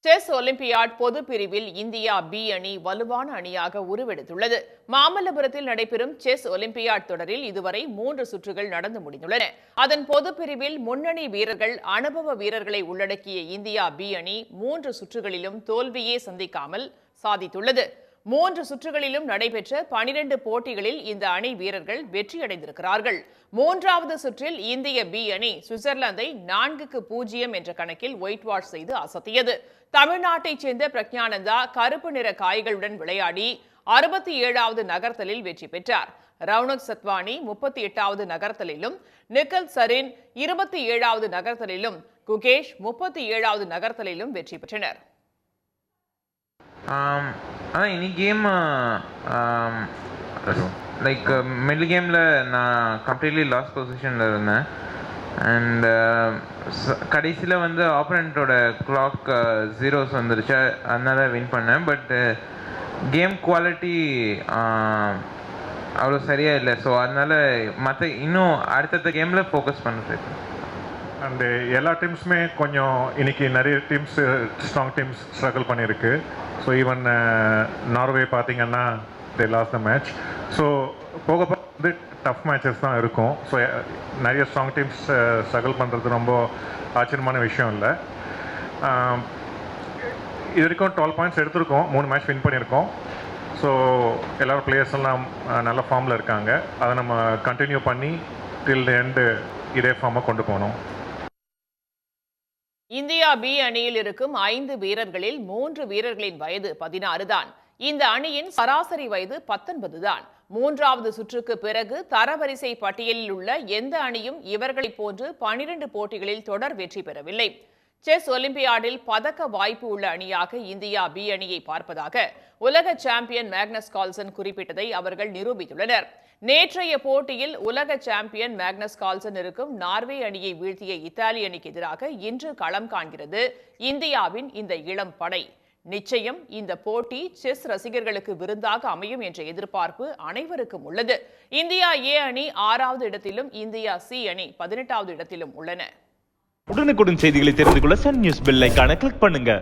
Chess olympiad பொது பிரிவில் India B அணி வலுவான அணியாக உருவெடுத்துள்ளது. மாமல்லபுரத்தில் நடைபெறும் செஸ் ஒலிம்பியாட் தொடரில் இதுவரை 3 சுற்றுகள் நடந்து முடிந்துள்ளன. அதன் பொது பிரிவில் முன்னணி வீரர்கள், அனுபவ வீரர்களை உள்ளடக்கிய இந்தியா பி அணி 3 சுற்றுகளிலும் தோல்வியே சந்திக்காமல் சாதித்துள்ளது. 3 சுற்றுகளிலும் நடைபெற்ற 12 போட்டிகளில் இந்த அணி வீரர்கள் வெற்றியடைந்திருக்கிறார்கள். 3வது சுற்றில் இந்திய பி அணி சுவிட்சர்லாந்தை 4-0 என்ற கணக்கில் ஒயிட் வாஷ் செய்து அசத்தியது. தமிழ்நாட்டைச் சேர்ந்த பிரக்ஞானந்தா கருப்பு நிற காய்களுடன் விளையாடி 67வது நகர்த்தலில் வெற்றி பெற்றார். ரவுனக் சத்வானி 38வது நகர்த்தலிலும், நிக்கல் சரீன் 27வது நகர்த்தலிலும், குகேஷ் 37வது நகர்த்தலிலும் வெற்றி பெற்றனர். ஆனால் இனி கேம் லைக் மிடில் கேமில் நான் கம்ப்ளீட்லி லாஸ்ட் பொசிஷனில் இருந்தேன். அண்ட் கடைசியில் ஆப்போனண்ட்டோட கிளாக் ஜீரோஸ் வந்துருச்சு, அதனால வின் பண்ணேன். பட் கேம் குவாலிட்டி அவ்வளோ சரியாக இல்லை. ஸோ அதனால் இன்னும் அடுத்தடுத்த கேமில் ஃபோக்கஸ் பண்ணுறேன். அண்டு எல்லா டீம்ஸுமே கொஞ்சம் இன்னைக்கு நிறைய டீம்ஸ் ஸ்ட்ராங் டீம்ஸ் ஸ்ட்ரகிள் பண்ணியிருக்கு. ஸோ ஈவன் நார்வே பார்த்தீங்கன்னா they lost the match. So போக டஃப் மேட்சஸ் தான் இருக்கும். ஸோ நிறைய ஸ்ட்ராங் டீம்ஸ் ஸ்ட்ரகிள் பண்ணுறது ரொம்ப ஆச்சரியமான விஷயம் இல்லை. இது வரைக்கும் 12 பாயிண்ட்ஸ் எடுத்திருக்கோம், 3 மேட்ச் வின் பண்ணியிருக்கோம். ஸோ எல்லோரும் பிளேயர்ஸ் எல்லாம் நல்ல ஃபார்மில் இருக்காங்க. அதை நம்ம கண்டினியூ பண்ணி டில் தி எண்டு இதே ஃபார்மை கொண்டு போகணும். இந்தியா பி அணியில் இருக்கும் 5 வீரர்களில் 3 வீரர்களின் வயது 16 தான். இந்த அணியின் சராசரி வயது 19 தான். 3வது சுற்றுக்கு பிறகு தரவரிசை பட்டியலில் உள்ள எந்த அணியும் இவர்களைப் போன்று 12 போட்டிகளில் தொடர் வெற்றி பெறவில்லை. செஸ் ஒலிம்பியாடில் பதக்க வாய்ப்பு உள்ள அணியாக இந்தியா பி அணியை பார்ப்பதாக உலக சாம்பியன் மேக்னஸ் கார்ல்சன் குறிப்பிட்டதை அவர்கள் நிரூபித்துள்ளனர். நேற்றைய போட்டியில் உலக சாம்பியன் மேக்னஸ் கார்ல்சன் இருக்கும் நார்வே அணியை வீழ்த்திய இத்தாலி அணிக்கு எதிராக இன்று களம் காண்கிறது இந்தியாவின் இந்த இளம் படை. நிச்சயம் இந்த போட்டி செஸ் ரசிகர்களுக்கு விருந்தாக அமையும் என்ற எதிர்பார்ப்பு அனைவருக்கும் உள்ளது. இந்தியா ஏ அணி 6வது இடத்திலும், இந்தியா சி அணி 18வது இடத்திலும் உள்ளன. உடனுக்குடன் செய்திகளை தெரிந்து கொள்ள சன் நியூஸ் பெல் ஐகானை கிளிக் பண்ணுங்க.